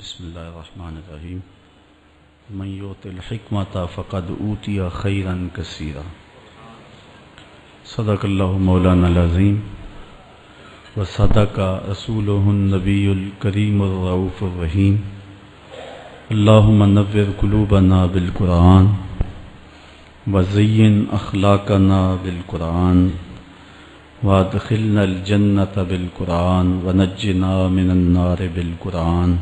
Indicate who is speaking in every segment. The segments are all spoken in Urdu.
Speaker 1: بسم اللہ الرحمن الرحیم من یؤت الحکمۃ فقد اوتی خیرا کثیرا صدق اللہ مولانا العظیم وصدق رسولہ النبی الکریم الرؤوف الرحیم اللہم نور قلوبنا بالقرآن وزین اخلاقنا بالقرآن وادخلنا الجنة بالقرآن ونجنا من النار بالقرآن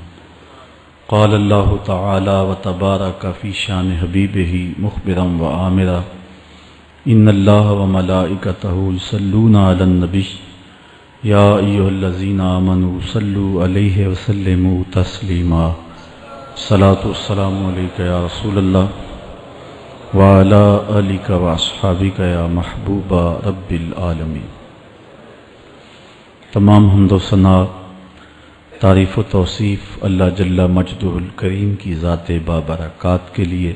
Speaker 1: قال اللہ تعالی وتبارک فی شان حبیبہ مخبرا وآمرا ان اللہ وملائکتہ یصلون علی النبی یا ایھا الذین آمنوا صلوا علیہ وسلموا تسلیما الصلاۃ والسلام علیک یا رسول اللہ وعلی آلک واصحابک یا محبوب رب العالمین۔ تمام حمد و ثنا تعریف و توصیف اللہ جل مجدہ الکریم کی ذات بابرکات کے لیے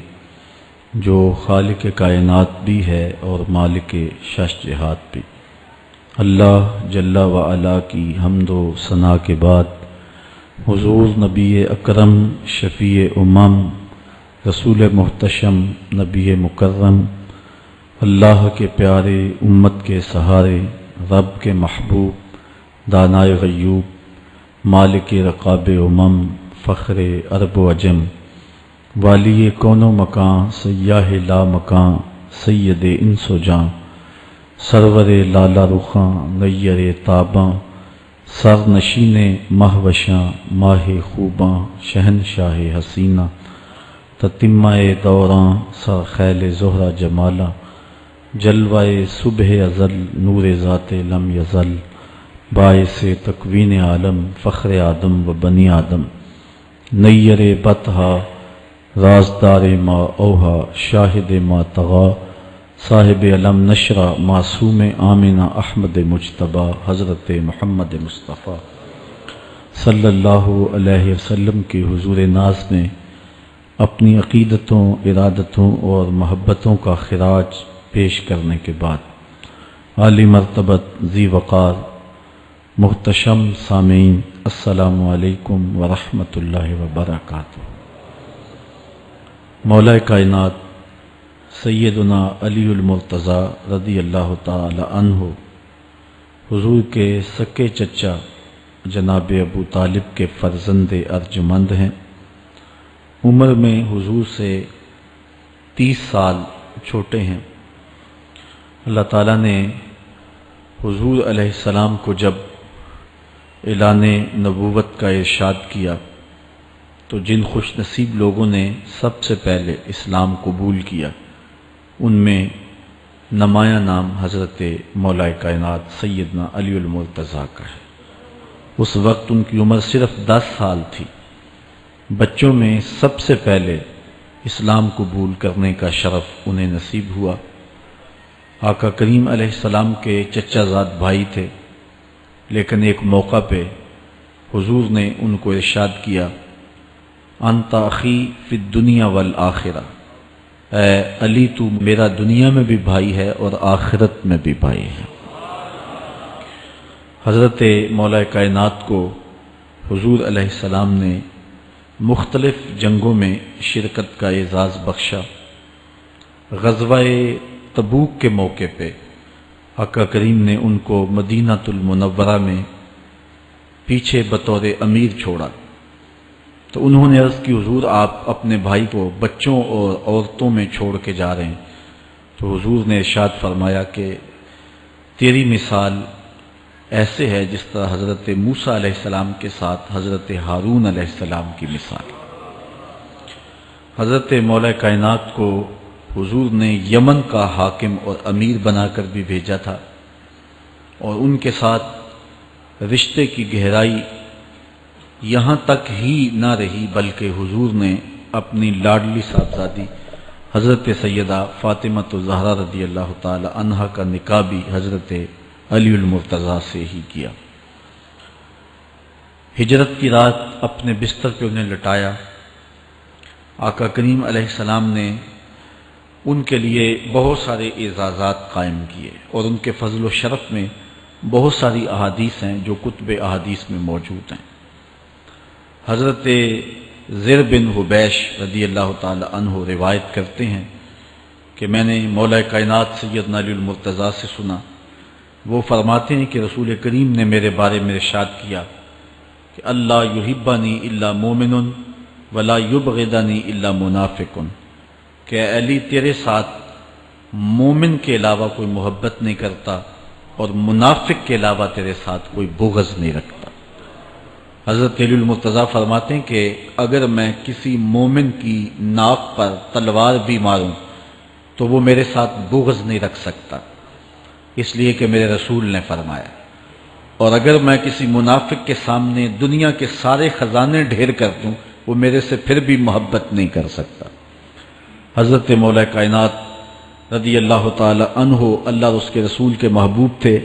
Speaker 1: جو خالق کائنات بھی ہے اور مالک شش جہات بھی۔ اللہ جل وعلا کی حمد و ثنا کے بعد حضور نبی اکرم شفیع امم رسول محتشم نبی مکرم اللہ کے پیارے امت کے سہارے رب کے محبوب دانائے غیوب مالک رقاب امم فخر عرب و عجم والی کون و مکان سیاہ لا مکان سید انس و جاں سرور لالا رخاں نیر تاباں سر نشین مہوشاں ماہ خوباں شہنشاہ حسینہ تتمہ دوراں سر خیل زہرہ جمالہ جلوہ صبح ازل نور ذات لم یزل باعث تکوین عالم فخر آدم و بنی آدم نیر بطحا رازدار ما اوہا شاہد ما طغا صاحب علم نشرہ معصوم آمنہ احمد مجتبی حضرت محمد مصطفیٰ صلی اللہ علیہ وسلم کے حضور ناز میں اپنی عقیدتوں ارادتوں اور محبتوں کا خراج پیش کرنے کے بعد عالی مرتبت ذی وقار محتشم سامعین السلام علیکم ورحمۃ اللہ وبرکاتہ۔ مولا کائنات سیدنا علی المرتضیٰ رضی اللہ تعالی عنہ حضور کے سکے چچا جناب ابو طالب کے فرزند ارجمند ہیں۔ عمر میں حضور سے 30 سال چھوٹے ہیں۔ اللہ تعالیٰ نے حضور علیہ السلام کو جب اعلان نبوت کا ارشاد کیا تو جن خوش نصیب لوگوں نے سب سے پہلے اسلام قبول کیا ان میں نمایاں نام حضرت مولا کائنات سیدنا علی المرتضیٰ کا ہے۔ اس وقت ان کی عمر صرف 10 سال تھی۔ بچوں میں سب سے پہلے اسلام قبول کرنے کا شرف انہیں نصیب ہوا۔ آقا کریم علیہ السلام کے چچا زاد بھائی تھے، لیکن ایک موقع پہ حضور نے ان کو ارشاد کیا انت اخی فی الدنیا والآخرہ، اے علی تو میرا دنیا میں بھی بھائی ہے اور آخرت میں بھی بھائی ہے۔ حضرت مولا کائنات کو حضور علیہ السلام نے مختلف جنگوں میں شرکت کا اعزاز بخشا۔ غزوہ تبوک کے موقع پہ آقا کریم نے ان کو مدینہ المنورہ میں پیچھے بطور امیر چھوڑا تو انہوں نے عرض کی حضور آپ اپنے بھائی کو بچوں اور عورتوں میں چھوڑ کے جا رہے ہیں، تو حضور نے ارشاد فرمایا کہ تیری مثال ایسے ہے جس طرح حضرت موسیٰ علیہ السلام کے ساتھ حضرت ہارون علیہ السلام کی مثال۔ حضرت مولا کائنات کو حضور نے یمن کا حاکم اور امیر بنا کر بھی بھیجا تھا، اور ان کے ساتھ رشتے کی گہرائی یہاں تک ہی نہ رہی بلکہ حضور نے اپنی لاڈلی صاحبزادی حضرت سیدہ فاطمۃ الزہرا رضی اللہ تعالی عنہا کا نکاح بھی حضرت علی المرتضیٰ سے ہی کیا۔ ہجرت کی رات اپنے بستر پہ انہیں لٹایا۔ آقا کریم علیہ السلام نے ان کے لیے بہت سارے اعزازات قائم کیے، اور ان کے فضل و شرف میں بہت ساری احادیث ہیں جو کتب احادیث میں موجود ہیں۔ حضرت زر بن حبیش رضی اللہ تعالی عنہ روایت کرتے ہیں کہ میں نے مولا کائنات سیدنا علی المرتضیٰ سے سنا، وہ فرماتے ہیں کہ رسول کریم نے میرے بارے میں ارشاد کیا کہ اللہ یحبنی الا مومن ولا یبغضنی الا منافق، کہ اے علی تیرے ساتھ مومن کے علاوہ کوئی محبت نہیں کرتا اور منافق کے علاوہ تیرے ساتھ کوئی بغض نہیں رکھتا۔ حضرت علی المرتضیٰ فرماتے ہیں کہ اگر میں کسی مومن کی ناک پر تلوار بھی ماروں تو وہ میرے ساتھ بغض نہیں رکھ سکتا، اس لیے کہ میرے رسول نے فرمایا، اور اگر میں کسی منافق کے سامنے دنیا کے سارے خزانے ڈھیر کر دوں وہ میرے سے پھر بھی محبت نہیں کر سکتا۔ حضرت مولا کائنات رضی اللہ تعالی عنہ اللہ اور اس کے رسول کے محبوب تھے۔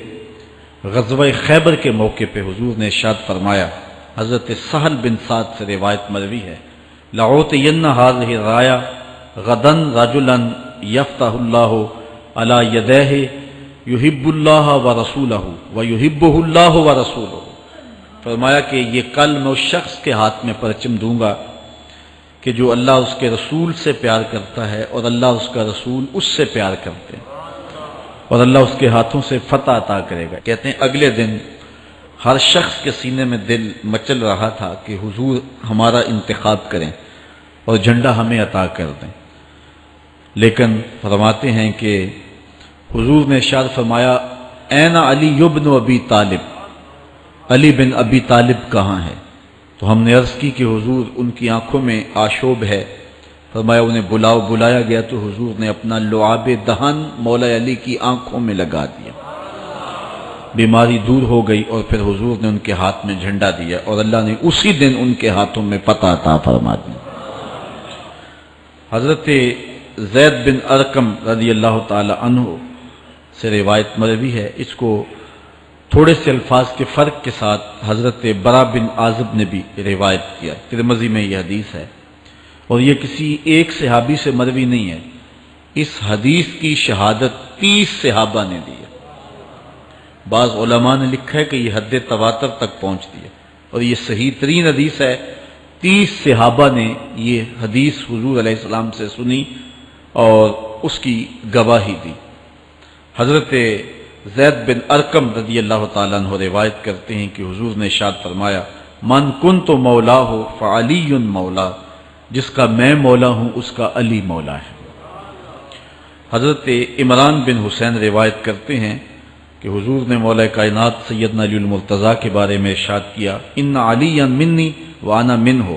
Speaker 1: غزوہ خیبر کے موقع پہ حضور نے ارشاد فرمایا، حضرت سہل بن سعد سے روایت مروی ہے، لَأُعْطِيَنَّ هَذِهِ الرَّايَةَ غَدًا رَجُلًا يَفْتَحُ اللَّهُ عَلَى يَدَيْهِ يُحِبُّ اللَّهَ وَرَسُولَهُ وَيُحِبُّهُ اللَّهُ وَرَسُولُهُ۔ فرمایا کہ یہ کل میں اس شخص کے ہاتھ میں پرچم دوں گا کہ جو اللہ اس کے رسول سے پیار کرتا ہے اور اللہ اس کا رسول اس سے پیار کرتے ہیں، اور اللہ اس کے ہاتھوں سے فتح عطا کرے گا۔ کہتے ہیں اگلے دن ہر شخص کے سینے میں دل مچل رہا تھا کہ حضور ہمارا انتخاب کریں اور جھنڈا ہمیں عطا کر دیں، لیکن فرماتے ہیں کہ حضور نے ارشاد فرمایا، این علی بن ابی طالب، علی بن ابی طالب کہاں ہے؟ تو ہم نے عرض کی کہ حضور ان کی آنکھوں میں آشوب ہے۔ فرمایا انہیں بلاؤ۔ بلایا گیا تو حضور نے اپنا لعاب دہن مولا علی کی آنکھوں میں لگا دیا، بیماری دور ہو گئی، اور پھر حضور نے ان کے ہاتھ میں جھنڈا دیا اور اللہ نے اسی دن ان کے ہاتھوں میں فتح عطا فرما دی۔ حضرت زید بن ارقم رضی اللہ تعالی عنہ سے روایت مروی ہے، اس کو تھوڑے سے الفاظ کے فرق کے ساتھ حضرت برا بن عازب نے بھی روایت کیا، ترمذی میں یہ حدیث ہے، اور یہ کسی ایک صحابی سے مروی نہیں ہے، اس حدیث کی شہادت 30 صحابہ نے دی ہے۔ بعض علماء نے لکھا ہے کہ یہ حد تواتر تک پہنچتی ہے، اور یہ صحیح ترین حدیث ہے۔ 30 صحابہ نے یہ حدیث حضور علیہ السلام سے سنی اور اس کی گواہی دی۔ حضرت زید بن ارقم رضی اللہ تعالیٰ عنہ روایت کرتے ہیں کہ حضور نے ارشاد فرمایا، من کنت مولا ہو فعلی مولا، جس کا میں مولا ہوں اس کا علی مولا ہے۔ حضرت عمران بن حسین روایت کرتے ہیں کہ حضور نے مولا کائنات سیدنا علی المرتضیٰ کے بارے میں ارشاد کیا، ان علی منی وانا منہ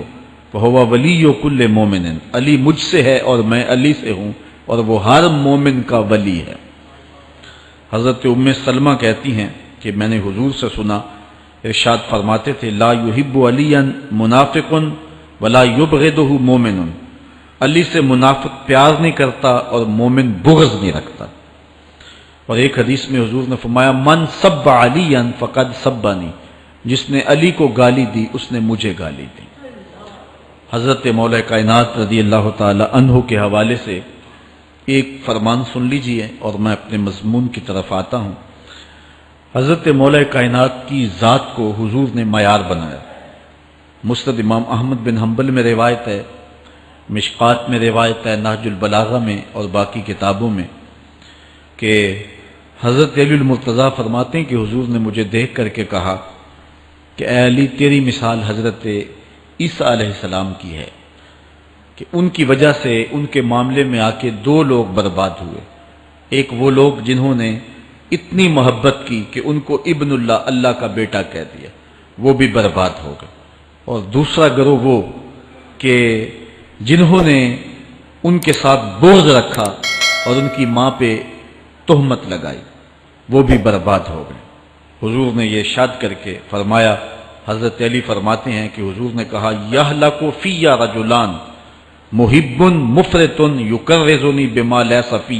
Speaker 1: فہو ولی کل مومن، علی مجھ سے ہے اور میں علی سے ہوں، اور وہ ہر مومن کا ولی ہے۔ حضرت ام سلمہ کہتی ہیں کہ میں نے حضور سے سنا، ارشاد فرماتے تھے، لا یحب علی منافق ولا یبغضہ مومن، علی سے منافق پیار نہیں کرتا اور مومن بغض نہیں رکھتا۔ اور ایک حدیث میں حضور نے فرمایا، من سب علی فقد سبنی، جس نے علی کو گالی دی اس نے مجھے گالی دی۔ حضرت مولا کائنات رضی اللہ تعالی عنہ کے حوالے سے ایک فرمان سن لیجئے اور میں اپنے مضمون کی طرف آتا ہوں۔ حضرت مولا کائنات کی ذات کو حضور نے معیار بنایا۔ مسند امام احمد بن حنبل میں روایت ہے، مشکات میں روایت ہے، نہج البلاغہ میں اور باقی کتابوں میں، کہ حضرت علی المرتضیٰ فرماتے ہیں کہ حضور نے مجھے دیکھ کر کے کہا کہ اے علی، تیری مثال حضرت عیسیٰ علیہ السلام کی ہے کہ ان کی وجہ سے ان کے معاملے میں آ کے 2 لوگ برباد ہوئے۔ ایک وہ لوگ جنہوں نے اتنی محبت کی کہ ان کو ابن اللہ، اللہ کا بیٹا کہہ دیا، وہ بھی برباد ہو گئے، اور دوسرا گروہ وہ کہ جنہوں نے ان کے ساتھ بغض رکھا اور ان کی ماں پہ تہمت لگائی، وہ بھی برباد ہو گئے۔ حضور نے یہ ارشاد کر کے فرمایا، حضرت علی فرماتے ہیں کہ حضور نے کہا، یہلک فی رجلان محب مفرط یکرزنی بما لیس فی،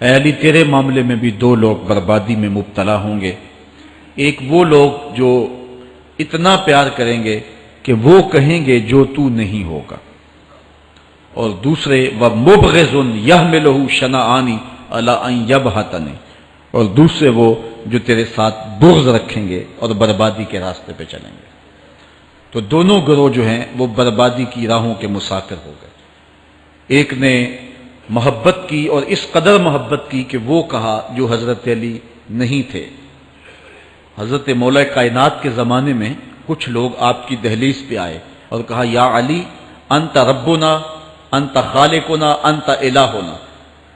Speaker 1: اے علی تیرے معاملے میں بھی 2 لوگ بربادی میں مبتلا ہوں گے۔ ایک وہ لوگ جو اتنا پیار کریں گے کہ وہ کہیں گے جو تو نہیں ہوگا، اور دوسرے ومبغض یحملہ شنآنی علی ان یبہتنی، اور دوسرے وہ جو تیرے ساتھ بغض رکھیں گے اور بربادی کے راستے پہ چلیں گے۔
Speaker 2: تو دونوں گروہ جو ہیں وہ بربادی کی راہوں کے مسافر ہو گئے۔ ایک نے محبت کی اور اس قدر محبت کی کہ وہ کہا جو حضرت علی نہیں تھے۔ حضرت مولا کائنات کے زمانے میں کچھ لوگ آپ کی دہلیز پہ آئے اور کہا یا علی انت ربنا انت خالقنا انت الہنا،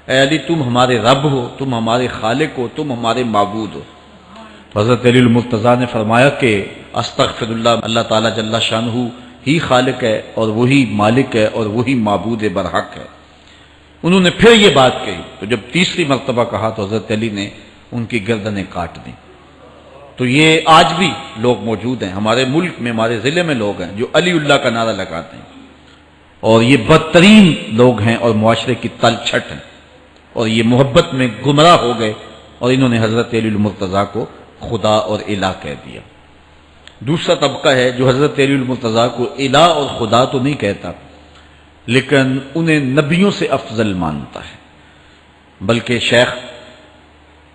Speaker 2: اے علی تم ہمارے رب ہو، تم ہمارے خالق ہو، تم ہمارے معبود ہو۔ تو حضرت علی المرتضیٰ نے فرمایا کہ استغفر اللہ، اللہ تعالیٰ جل شانہ ہی خالق ہے اور وہی مالک ہے اور وہی معبود برحق ہے۔ انہوں نے پھر یہ بات کہی، تو جب تیسری مرتبہ کہا تو حضرت علی نے ان کی گردنیں کاٹ دیں۔ تو یہ آج بھی لوگ موجود ہیں ہمارے ملک میں، ہمارے ضلع میں لوگ ہیں جو علی اللہ کا نعرہ لگاتے ہیں، اور یہ بدترین لوگ ہیں اور معاشرے کی تل چھٹ ہیں، اور یہ محبت میں گمراہ ہو گئے اور انہوں نے حضرت علی المرتضیٰ کو خدا اور الہ کہہ دیا۔ دوسرا طبقہ ہے جو حضرت علی المرتضیٰ کو الہ اور خدا تو نہیں کہتا، لیکن انہیں نبیوں سے افضل مانتا ہے۔ بلکہ شیخ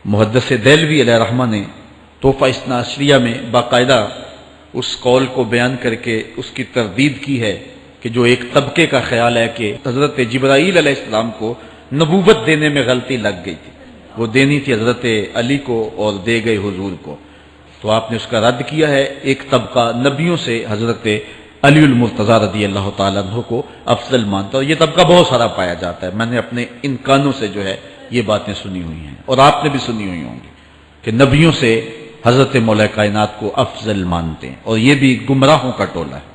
Speaker 2: محدث دہلوی علیہ رحمہ نے تحفہ اثنا عشریہ میں باقاعدہ اس قول کو بیان کر کے اس کی تردید کی ہے کہ جو ایک طبقے کا خیال ہے کہ حضرت جبرائیل علیہ السلام کو نبوت دینے میں غلطی لگ گئی تھی، وہ دینی تھی حضرت علی کو اور دے گئے حضور کو، تو آپ نے اس کا رد کیا ہے۔ ایک طبقہ نبیوں سے حضرت علی المرتضیٰ رضی اللہ تعالیٰ عنہ کو افضل مانتا ہے، اور یہ طبقہ بہت سارا پایا جاتا ہے۔ میں نے اپنے ان کانوں سے جو ہے یہ باتیں سنی ہوئی ہیں، اور آپ نے بھی سنی ہوئی ہوں گی کہ نبیوں سے حضرت مولا کائنات کو افضل مانتے ہیں، اور یہ بھی گمراہوں کا ٹولہ ہے۔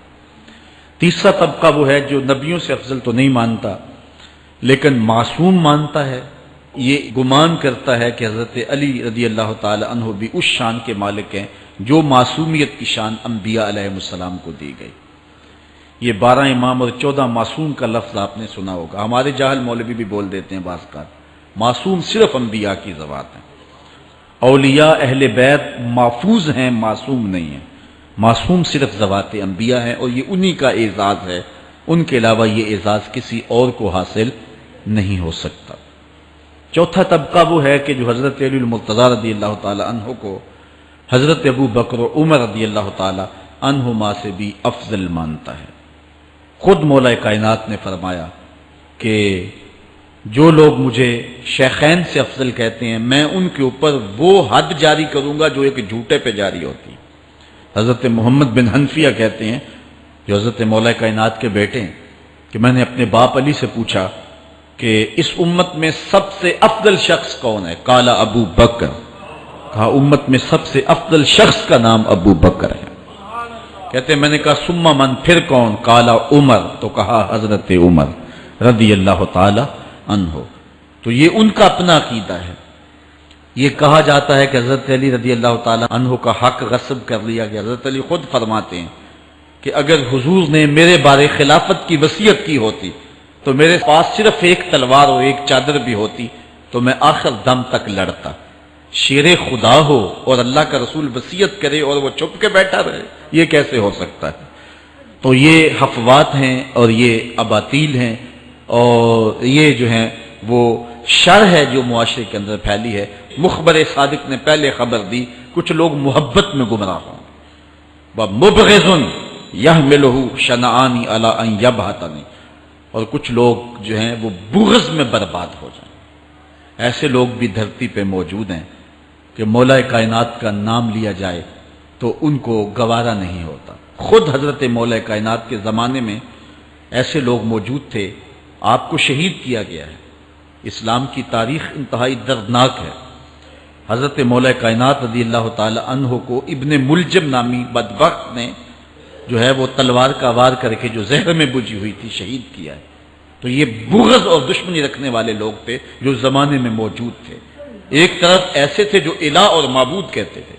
Speaker 2: تیسرا طبقہ وہ ہے جو نبیوں سے افضل تو نہیں مانتا لیکن معصوم مانتا ہے، یہ گمان کرتا ہے کہ حضرت علی رضی اللہ تعالی عنہ بھی اس شان کے مالک ہیں جو معصومیت کی شان انبیاء علیہ السلام کو دی گئی۔ یہ 12 امام اور 14 معصوم کا لفظ آپ نے سنا ہوگا، ہمارے جاہل مولوی بھی بول دیتے ہیں بعض کا، معصوم صرف انبیاء کی ذوات ہیں۔ اولیاء اہل بیت محفوظ ہیں، معصوم نہیں ہیں، معصوم صرف ذوات انبیاء ہیں، اور یہ انہی کا اعزاز ہے، ان کے علاوہ یہ اعزاز کسی اور کو حاصل نہیں ہو سکتا۔ چوتھا طبقہ وہ ہے کہ جو حضرت علی المرتضیٰ رضی اللہ تعالی عنہ کو حضرت ابو بکر و عمر رضی اللہ تعالی عنہما سے بھی افضل مانتا ہے۔ خود مولا کائنات نے فرمایا کہ جو لوگ مجھے شیخین سے افضل کہتے ہیں میں ان کے اوپر وہ حد جاری کروں گا جو ایک جھوٹے پہ جاری ہوتی ہے۔ حضرت محمد بن حنفیہ کہتے ہیں جو حضرت مولا کائنات کے بیٹے ہیں کہ میں نے اپنے باپ علی سے پوچھا کہ اس امت میں سب سے افضل شخص کون ہے؟ قال ابو بکر، کہا امت میں سب سے افضل شخص کا نام ابو بکر ہے۔ کہتے ہیں میں نے کہا ثم من، پھر کون؟ قال عمر، تو کہا حضرت عمر رضی اللہ تعالی عنہ۔ تو یہ ان کا اپنا عقیدہ ہے۔ یہ کہا جاتا ہے کہ حضرت علی رضی اللہ تعالی عنہ کا حق غصب کر لیا گیا۔ حضرت علی خود فرماتے ہیں کہ اگر حضور نے میرے بارے خلافت کی وصیت کی ہوتی تو میرے پاس صرف ایک تلوار اور ایک چادر بھی ہوتی تو میں آخر دم تک لڑتا۔ شیر خدا ہو اور اللہ کا رسول وصیت کرے اور وہ چھپ کے بیٹھا رہے، یہ کیسے ہو سکتا ہے؟ تو یہ حفوات ہیں اور یہ اباطیل ہیں، اور یہ جو ہیں وہ شر ہے جو معاشرے کے اندر پھیلی ہے۔ مخبر صادق نے پہلے خبر دی کچھ لوگ محبت میں گمراہ ہوں، وَمُبْغِضٌ يَحْمِلُهُ شَنَآنِ عَلَىٰ أَن يَبْهَتَنِ، اور کچھ لوگ جو ہیں وہ بغض میں برباد ہو جائیں۔ ایسے لوگ بھی دھرتی پہ موجود ہیں کہ مولا کائنات کا نام لیا جائے تو ان کو گوارا نہیں ہوتا۔ خود حضرت مولا کائنات کے زمانے میں ایسے لوگ موجود تھے، آپ کو شہید کیا گیا ہے۔ اسلام کی تاریخ انتہائی دردناک ہے۔ حضرت مولا کائنات رضی اللہ تعالی عنہ کو ابن ملجم نامی بدبخت نے جو ہے وہ تلوار کا وار کر کے جو زہر میں بجھی ہوئی تھی شہید کیا ہے۔ تو یہ بغض اور دشمنی رکھنے والے لوگ تھے جو زمانے میں موجود تھے۔ ایک طرف ایسے تھے جو الہ اور معبود کہتے تھے،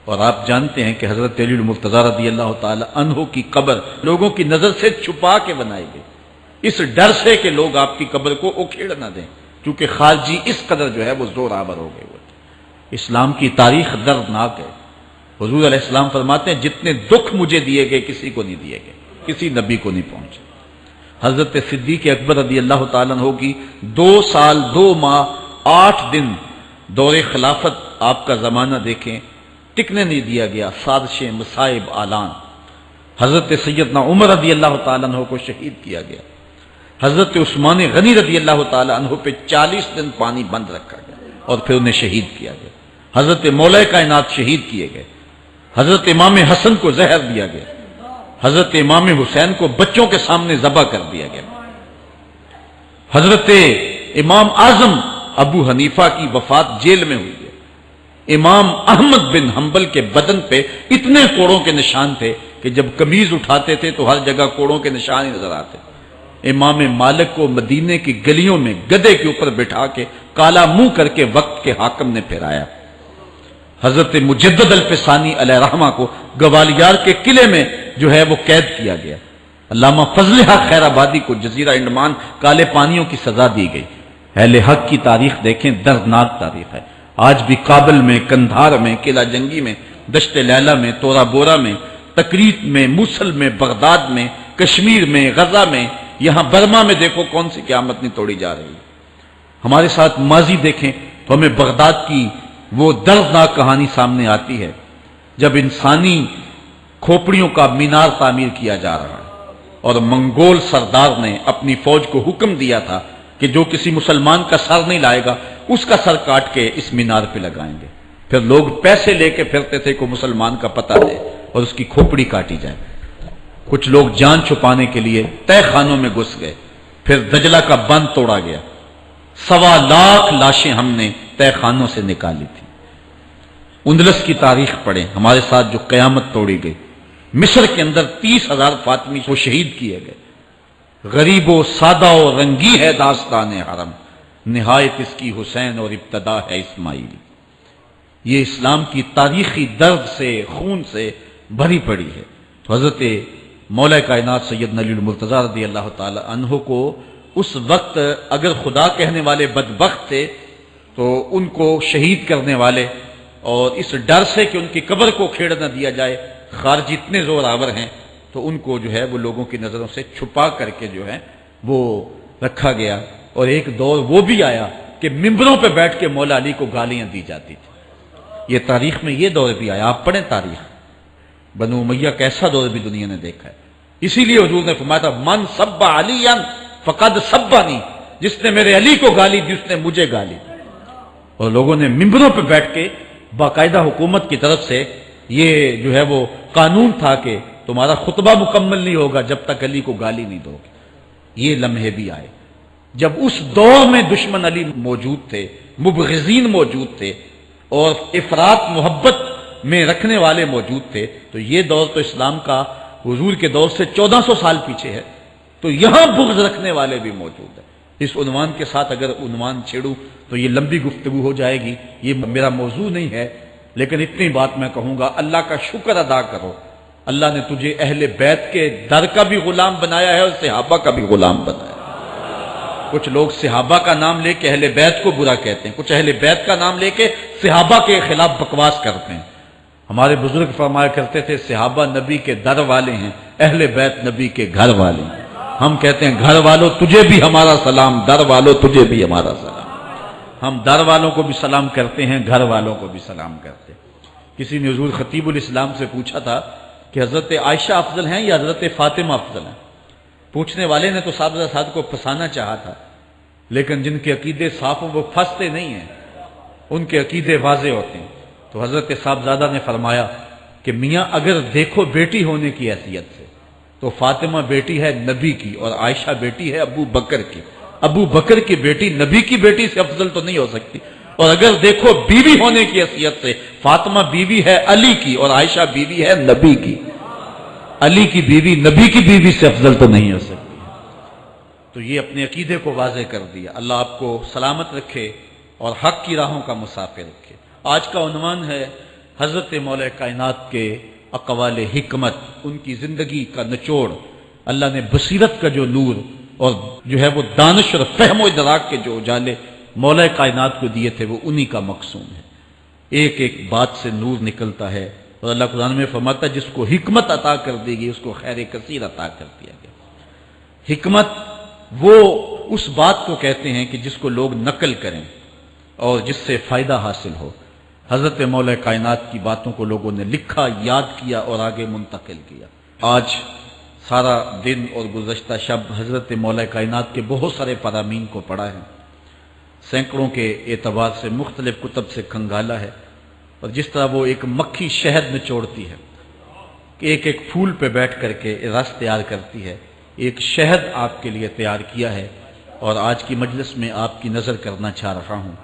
Speaker 2: اور آپ جانتے ہیں کہ حضرت علی المرتضیٰ رضی اللہ تعالی عنہ کی قبر لوگوں کی نظر سے چھپا کے بنائی گئی، اس ڈر سے کہ لوگ آپ کی قبر کو اکھیڑ نہ دیں، کیونکہ خارجی اس قدر جو ہے وہ زور آور ہو گئے ہوئے تھے۔ اسلام کی تاریخ دردناک ہے۔ حضور علیہ السلام فرماتے ہیں جتنے دکھ مجھے دیے گئے کسی کو نہیں دیے گئے، کسی نبی کو نہیں پہنچے۔ حضرت صدیق اکبر رضی اللہ تعالیٰ عنہ کی 2 سال 2 ماہ 8 دن دور خلافت آپ کا زمانہ دیکھیں، ٹکنے نہیں دیا گیا، سازشیں، مصائب، اعلان۔ حضرت سیدنا عمر رضی اللہ تعالیٰ عنہ کو شہید کیا گیا، حضرت عثمان غنی رضی اللہ تعالیٰ عنہ پہ 40 دن پانی بند رکھا گیا اور پھر انہیں شہید کیا گیا، حضرت مولا کائنات شہید کیے گئے، حضرت امام حسن کو زہر دیا گیا، حضرت امام حسین کو بچوں کے سامنے ذبح کر دیا گیا، حضرت امام اعظم ابو حنیفہ کی وفات جیل میں ہوئی ہے، امام احمد بن حنبل کے بدن پہ اتنے کوڑوں کے نشان تھے کہ جب قمیض اٹھاتے تھے تو ہر جگہ کوڑوں کے نشان ہی نظر آتے، امام مالک کو مدینے کی گلیوں میں گدھے کے اوپر بٹھا کے کالا منہ کر کے وقت کے حاکم نے پھرایا، حضرت مجدد الفسانی علیہ رحمہ کو گوالیار کے قلعے میں جو ہے وہ قید کیا گیا، علامہ فضل حق خیر آبادی کو جزیرہ انڈمان کالے پانیوں کی سزا دی گئی۔ اہل حق کی تاریخ دیکھیں، دردناک تاریخ ہے، آج بھی کابل میں، کندھار میں، قلعہ جنگی میں، دشت لیلہ میں، تورا بورا میں، تکریت میں، موصل میں، بغداد میں، کشمیر میں، غزہ میں، یہاں برما میں دیکھو کون سی قیامت نہیں توڑی جا رہی ہے۔ ہمارے ساتھ ماضی دیکھیں تو ہمیں بغداد کی وہ دردناک کہانی سامنے آتی ہے جب انسانی کھوپڑیوں کا مینار تعمیر کیا جا رہا ہے اور منگول سردار نے اپنی فوج کو حکم دیا تھا کہ جو کسی مسلمان کا سر نہیں لائے گا اس کا سر کاٹ کے اس مینار پہ لگائیں گے۔ پھر لوگ پیسے لے کے پھرتے تھے کہ مسلمان کا پتہ دے اور اس کی کھوپڑی کاٹی جائے۔ کچھ لوگ جان چھپانے کے لیے تہہ خانوں میں گھس گئے، پھر دجلہ کا بند توڑا گیا، 1.25 لاکھ لاشیں ہم نے تہہ خانوں سے نکالی تھی۔ اندلس کی تاریخ پڑھیں، ہمارے ساتھ جو قیامت توڑی گئی، مصر کے اندر 30,000 فاطمی کو شہید کیے گئے۔ غریب و سادہ و رنگی ہے داستان حرم، نہایت اس کی حسین اور ابتدا ہے اسماعیل۔ یہ اسلام کی تاریخی درد سے، خون سے بھری پڑی ہے۔ تو حضرت مولا کائنات سیدنا علی المرتضیٰ رضی اللہ تعالی عنہ کو اس وقت اگر خدا کہنے والے بدبخت تھے تو ان کو شہید کرنے والے اور اس ڈر سے کہ ان کی قبر کو کھیڑ نہ دیا جائے خارجی اتنے زور آور ہیں تو ان کو جو ہے وہ لوگوں کی نظروں سے چھپا کر کے جو ہے وہ رکھا گیا۔ اور ایک دور وہ بھی آیا کہ ممبروں پہ بیٹھ کے مولا علی کو گالیاں دی جاتی تھی۔ یہ تاریخ میں یہ دور بھی آیا، آپ پڑھیں تاریخ، بنو امیہ کیسا دور بھی دنیا نے دیکھا ہے۔ اسی لیے حضور نے فرمایا تھا من سب علی فقد سبانی، جس نے میرے علی کو گالی دی اس نے مجھے گالی دی۔ اور لوگوں نے ممبروں پہ بیٹھ کے باقاعدہ حکومت کی طرف سے یہ جو ہے وہ قانون تھا کہ تمہارا خطبہ مکمل نہیں ہوگا جب تک علی کو گالی نہیں دو گے۔ یہ لمحے بھی آئے جب اس دور میں دشمن علی موجود تھے، مبغضین موجود تھے اور افراط محبت میں رکھنے والے موجود تھے، تو یہ دور تو اسلام کا حضور کے دور سے 1400 سال پیچھے ہے، تو یہاں بغض رکھنے والے بھی موجود ہیں۔ اس عنوان کے ساتھ اگر عنوان چھیڑوں تو یہ لمبی گفتگو ہو جائے گی، یہ میرا موضوع نہیں ہے، لیکن اتنی بات میں کہوں گا، اللہ کا شکر ادا کرو، اللہ نے تجھے اہل بیت کے در کا بھی غلام بنایا ہے اور صحابہ کا بھی غلام بنایا ہے۔ کچھ لوگ صحابہ کا نام لے کے اہل بیت کو برا کہتے ہیں، کچھ اہل بیت کا نام لے کے صحابہ کے خلاف بکواس کرتے ہیں۔ ہمارے بزرگ فرمایا کرتے تھے صحابہ نبی کے در والے ہیں، اہل بیت نبی کے گھر والے ہیں۔ ہم کہتے ہیں گھر والوں تجھے بھی ہمارا سلام، در والوں تجھے بھی ہمارا سلام۔ ہم در والوں کو بھی سلام کرتے ہیں، گھر والوں کو بھی سلام کرتے ہیں۔ کسی نے حضور خطیب الاسلام سے پوچھا تھا کہ حضرت عائشہ افضل ہیں یا حضرت فاطمہ افضل ہیں؟ پوچھنے والے نے تو صاحب کو پھنسانا چاہا تھا، لیکن جن کے عقیدے صاف ہوں وہ پھنستے نہیں ہیں، ان کے عقیدے واضح ہوتے ہیں۔ تو حضرت صاحبزادہ نے فرمایا کہ میاں اگر دیکھو بیٹی ہونے کی حیثیت سے تو فاطمہ بیٹی ہے نبی کی اور عائشہ بیٹی ہے ابو بکر کی۔ ابو بکر کی بیٹی نبی کی بیٹی سے افضل تو نہیں ہو سکتی، اور اگر دیکھو بیوی ہونے کی حیثیت سے فاطمہ بیوی ہے علی کی اور عائشہ بیوی ہے نبی کی۔ علی کی بیوی نبی کی بیوی سے افضل تو نہیں ہو سکتی۔ تو یہ اپنے عقیدے کو واضح کر دیا۔ اللہ آپ کو سلامت رکھے اور حق کی راہوں کا مسافر رکھے۔ آج کا عنوان ہے حضرت مولا کائنات کے اقوال حکمت، ان کی زندگی کا نچوڑ۔ اللہ نے بصیرت کا جو نور اور جو ہے وہ دانش اور فہم و ادراک کے جو اجالے مولا کائنات کو دیے تھے وہ انہی کا مقصود ہے۔ ایک ایک بات سے نور نکلتا ہے، اور اللہ قرآن میں فرماتا ہے جس کو حکمت عطا کر دی گئی اس کو خیر کثیر عطا کر دیا گیا۔ حکمت وہ اس بات کو کہتے ہیں کہ جس کو لوگ نقل کریں اور جس سے فائدہ حاصل ہو۔ حضرت مولا کائنات کی باتوں کو لوگوں نے لکھا، یاد کیا اور آگے منتقل کیا۔ آج سارا دن اور گزشتہ شب حضرت مولا کائنات کے بہت سارے فرامین کو پڑھا ہے، سینکڑوں کے اعتبار سے مختلف کتب سے کھنگالا ہے، اور جس طرح وہ ایک مکھی شہد نچوڑتی ہے کہ ایک ایک پھول پہ بیٹھ کر کے رس تیار کرتی ہے، ایک شہد آپ کے لیے تیار کیا ہے اور آج کی مجلس میں آپ کی نظر کرنا چاہ رہا ہوں۔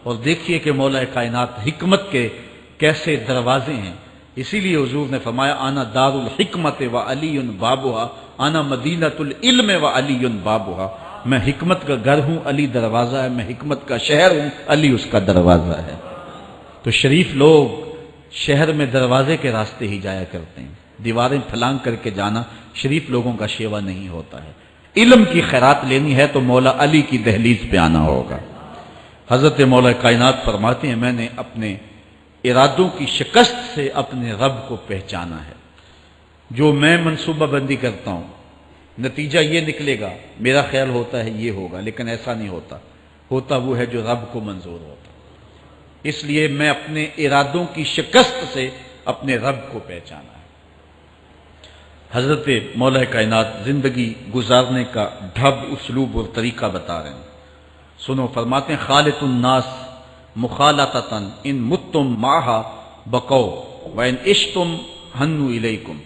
Speaker 2: اور دیکھیے کہ مولا کائنات حکمت کے کیسے دروازے ہیں۔ اسی لیے حضور نے فرمایا آنا دار الحکمت و علی بابها، آنا مدینۃ العلم و علی بابها، میں حکمت کا گھر ہوں، علی دروازہ ہے، میں حکمت کا شہر ہوں، علی اس کا دروازہ ہے۔ تو شریف لوگ شہر میں دروازے کے راستے ہی جایا کرتے ہیں، دیواریں پھلانگ کر کے جانا شریف لوگوں کا شیوا نہیں ہوتا ہے۔ علم کی خیرات لینی ہے تو مولا علی کی دہلیز پہ آنا ہوگا۔ حضرت مولا کائنات فرماتے ہیں میں نے اپنے ارادوں کی شکست سے اپنے رب کو پہچانا ہے۔ جو میں منصوبہ بندی کرتا ہوں نتیجہ یہ نکلے گا، میرا خیال ہوتا ہے یہ ہوگا، لیکن ایسا نہیں ہوتا، ہوتا وہ ہے جو رب کو منظور ہوتا۔ اس لیے میں اپنے ارادوں کی شکست سے اپنے رب کو پہچانا ہے۔ حضرت مولا کائنات زندگی گزارنے کا ڈھب، اسلوب اور طریقہ بتا رہے ہیں، سنو۔ فرماتے ہیں خالط الناس مخالطتاً ان متم معہا بقو وان عشتم ہنو الیکم،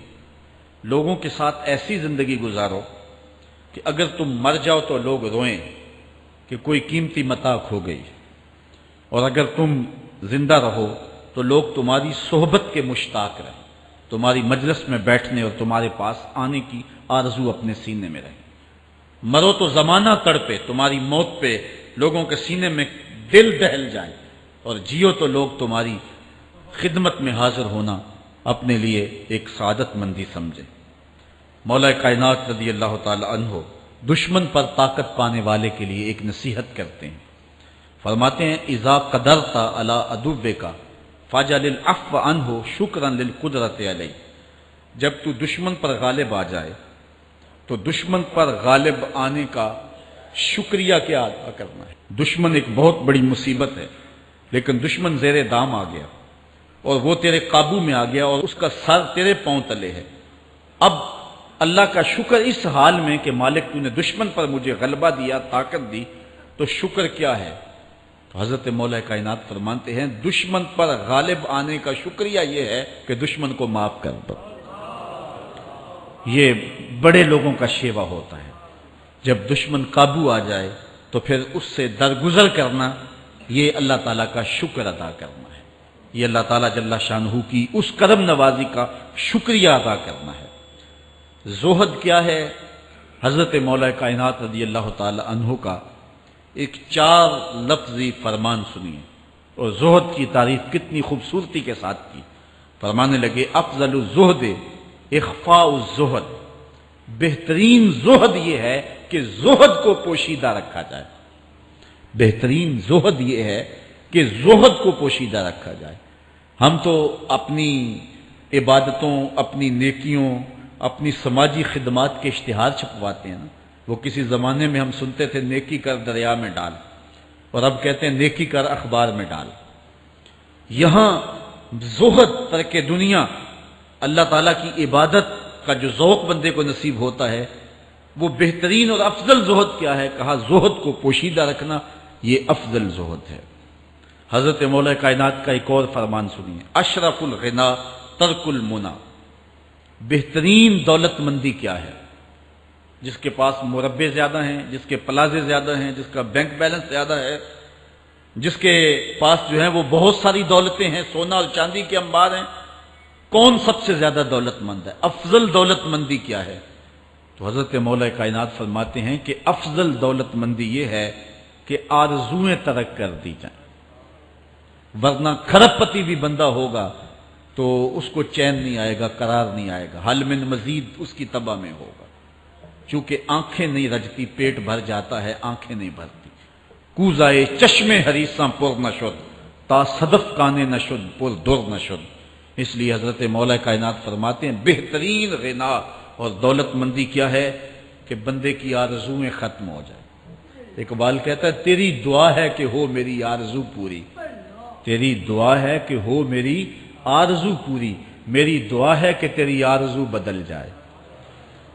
Speaker 2: لوگوں کے ساتھ ایسی زندگی گزارو کہ اگر تم مر جاؤ تو لوگ روئیں کہ کوئی قیمتی متاع کھو گئی، اور اگر تم زندہ رہو تو لوگ تمہاری صحبت کے مشتاق رہیں، تمہاری مجلس میں بیٹھنے اور تمہارے پاس آنے کی آرزو اپنے سینے میں رہے۔ مرو تو زمانہ تڑپے، تمہاری موت پہ لوگوں کے سینے میں دل دہل جائیں، اور جیو تو لوگ تمہاری خدمت میں حاضر ہونا اپنے لیے ایک سعادت مندی سمجھیں۔ مولا کائنات رضی اللہ تعالی عنہ دشمن پر طاقت پانے والے کے لیے ایک نصیحت کرتے ہیں، فرماتے ہیں اذا قدرت علی عدوک فاجعل العفو عنہ شکرا للقدرت علیہ، جب تو دشمن پر غالب آ جائے تو دشمن پر غالب آنے کا شکریہ کیا ادا کرنا ہے۔ دشمن ایک بہت بڑی مصیبت ہے، لیکن دشمن زیر دام آ گیا اور وہ تیرے قابو میں آ گیا اور اس کا سر تیرے پاؤں تلے ہے۔ اب اللہ کا شکر اس حال میں کہ مالک تو نے دشمن پر مجھے غلبہ دیا، طاقت دی، تو شکر کیا ہے؟ تو حضرت مولا کائنات فرماتے ہیں دشمن پر غالب آنے کا شکریہ یہ ہے کہ دشمن کو معاف کر دو۔ یہ بڑے لوگوں کا شیوا ہوتا ہے، جب دشمن قابو آ جائے تو پھر اس سے درگزر کرنا، یہ اللہ تعالیٰ کا شکر ادا کرنا ہے، یہ اللہ تعالیٰ جل شانہ کی اس کرم نوازی کا شکریہ ادا کرنا ہے۔ زہد کیا ہے؟ حضرت مولا کائنات رضی اللہ تعالی عنہ کا ایک 4 لفظی فرمان سنیے، اور زہد کی تعریف کتنی خوبصورتی کے ساتھ کی۔ فرمانے لگے افضل الزہد اخفاء الزہد، بہترین زہد یہ ہے کہ زہد کو پوشیدہ رکھا جائے، بہترین زہد یہ ہے کہ زہد کو پوشیدہ رکھا جائے۔ ہم تو اپنی عبادتوں، اپنی نیکیوں، اپنی سماجی خدمات کے اشتہار چھپواتے ہیں نا۔ وہ کسی زمانے میں ہم سنتے تھے نیکی کر دریا میں ڈال، اور اب کہتے ہیں نیکی کر اخبار میں ڈال۔ یہاں زہد، ترک دنیا، اللہ تعالیٰ کی عبادت کا جو ذوق بندے کو نصیب ہوتا ہے، وہ بہترین اور افضل زہد کیا ہے؟ کہا زہد کو پوشیدہ رکھنا، یہ افضل زہد ہے۔ حضرت مولا کائنات کا ایک اور فرمان سنیے، اشرف الغنا ترک المنا، بہترین دولت مندی کیا ہے؟ جس کے پاس مربے زیادہ ہیں، جس کے پلازے زیادہ ہیں، جس کا بینک بیلنس زیادہ ہے، جس کے پاس جو ہے وہ بہت ساری دولتیں ہیں، سونا اور چاندی کے انبار ہیں، کون سب سے زیادہ دولت مند ہے؟ افضل دولت مندی کیا ہے؟ تو حضرت مولا کائنات فرماتے ہیں کہ افضل دولت مندی یہ ہے کہ آرزویں ترک کر دی جائیں، ورنہ کھرب پتی بھی بندہ ہوگا تو اس کو چین نہیں آئے گا، قرار نہیں آئے گا، حل من مزید اس کی تباہ میں ہوگا۔ چونکہ آنکھیں نہیں رجتی، پیٹ بھر جاتا ہے، آنکھیں نہیں بھرتی۔ کوزائے چشمے حریصاں پر نشد، تا صدف کانے نشد پر در نشد۔ اس لیے حضرت مولا کائنات فرماتے ہیں بہترین غنا اور دولت مندی کیا ہے کہ بندے کی آرزویں ختم ہو جائیں۔ اقبال کہتا ہے تیری دعا ہے کہ ہو میری آرزو پوری، تیری دعا ہے کہ ہو میری آرزو پوری، میری دعا ہے کہ تیری آرزو بدل جائے،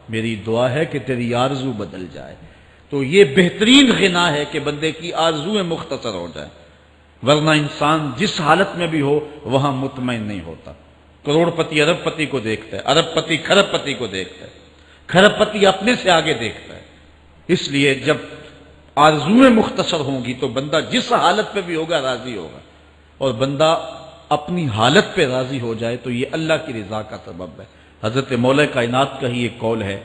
Speaker 2: میری دعا ہے کہ تیری آرزو بدل جائے۔ تو یہ بہترین غنا ہے کہ بندے کی آرزویں مختصر ہو جائیں، ورنہ انسان جس حالت میں بھی ہو وہاں مطمئن نہیں ہوتا۔ کروڑ پتی ارب پتی کو دیکھتا ہے، ارب پتی کھرب پتی کو دیکھتا ہے، کھرب پتی اپنے سے آگے دیکھتا ہے۔ اس لیے جب آرزویں مختصر ہوں گی تو بندہ جس حالت پہ بھی ہوگا راضی ہوگا، اور بندہ اپنی حالت پہ راضی ہو جائے تو یہ اللہ کی رضا کا سبب ہے۔ حضرت مولا کائنات کا ہی ایک قول ہے،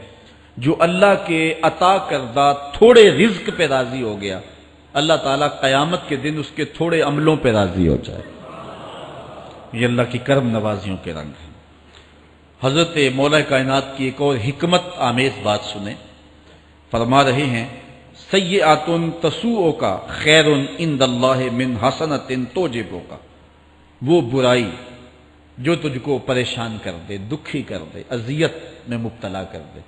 Speaker 2: جو اللہ کے عطا کردہ تھوڑے رزق پہ راضی ہو گیا، اللہ تعالیٰ قیامت کے دن اس کے تھوڑے عملوں پہ راضی ہو جائے۔ یہ اللہ کی کرم نوازیوں کے رنگ ہیں۔ حضرت مولا کائنات کی ایک اور حکمت آمیز بات سنیں، فرما رہے ہیں سیئات تسوء کا خیر عند اللہ من حسنۃ توجب کا، وہ برائی جو تجھ کو پریشان کر دے، دکھی کر دے، اذیت میں مبتلا کر دے،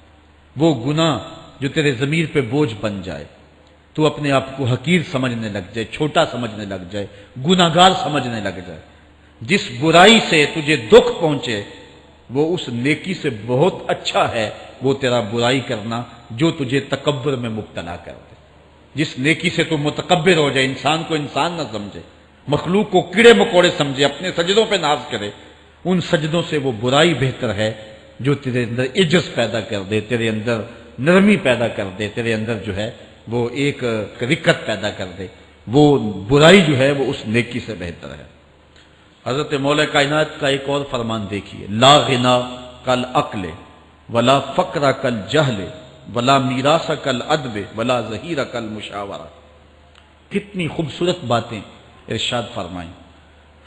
Speaker 2: وہ گناہ جو تیرے ضمیر پہ بوجھ بن جائے، تو اپنے آپ کو حقیر سمجھنے لگ جائے، چھوٹا سمجھنے لگ جائے، گناہگار سمجھنے لگ جائے، جس برائی سے تجھے دکھ پہنچے وہ اس نیکی سے بہت اچھا ہے وہ تیرا برائی کرنا جو تجھے تکبر میں مبتلا کر دے۔ جس نیکی سے تو متکبر ہو جائے، انسان کو انسان نہ سمجھے، مخلوق کو کیڑے مکوڑے سمجھے، اپنے سجدوں پہ ناز کرے، ان سجدوں سے وہ برائی بہتر ہے جو تیرے اندر عجز پیدا کر دے، تیرے اندر نرمی پیدا کر دے، تیرے اندر جو ہے وہ ایک رکت پیدا کر دے۔ وہ برائی جو ہے وہ اس نیکی سے بہتر ہے۔ حضرت مولا کائنات کا ایک اور فرمان دیکھیے، لا غنا کل عقل ولا فقر کل جہل ولا میراث کل ادب ولا ظہیر کل مشاورہ۔ کتنی خوبصورت باتیں ارشاد فرمائیں۔